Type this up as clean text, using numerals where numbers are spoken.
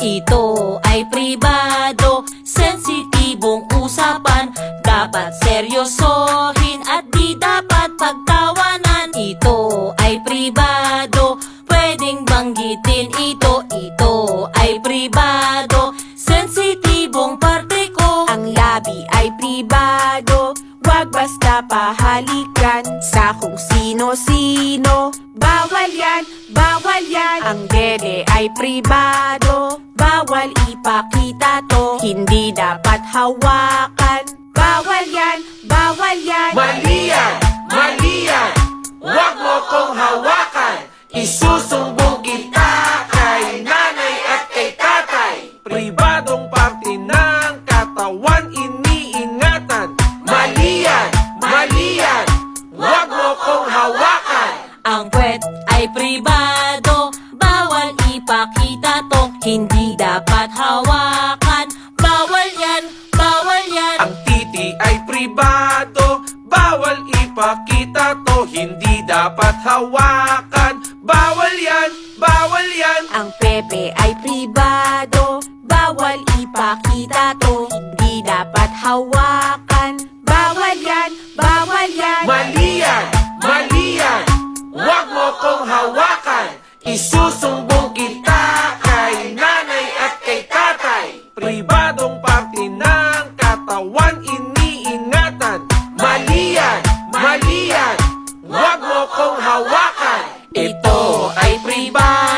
Ito ay pribado, sensitibong usapan. Dapat seryosohin at di dapat pagtawanan. Ito ay pribado, pwedeng banggitin ito. Ito ay pribado, sensitibong parte ko. Ang labi ay pribado, wag basta pahalikan sa kung sino-sino. Bawal yan, bawal yan. Ang dede ay pribado, bawal ipakita to. Hindi dapat hawakan. Bawal yan, bawal yan. Mali yan, mali yan. Huwag mo kong hawakan. Isusumbong kita kay nanay at kay tatay. Pribadong parte ng katawan iniingatan. Mali yan, mali yan. Huwag mo kong hawakan. Ang puwet ay pribado, bawal ipakita to. Hindi dapat hawakan. Bawal yan, bawal yan. Ang titi ay pribado, bawal ipakita to. Hindi dapat hawakan. Bawal yan, bawal yan. Ang pepe ay pribado, bawal ipakita to. Hindi dapat hawakan. Bawal yan, bawal yan. Mali yan, mali yan. Huwag mo kong hawakan. Isusumbong kita kay nanay at kay tatay. Pribadong parte ng katawan iniingatan. Mali yan, mali yan. Huwag mo kong hawakan. Ito ay pribado.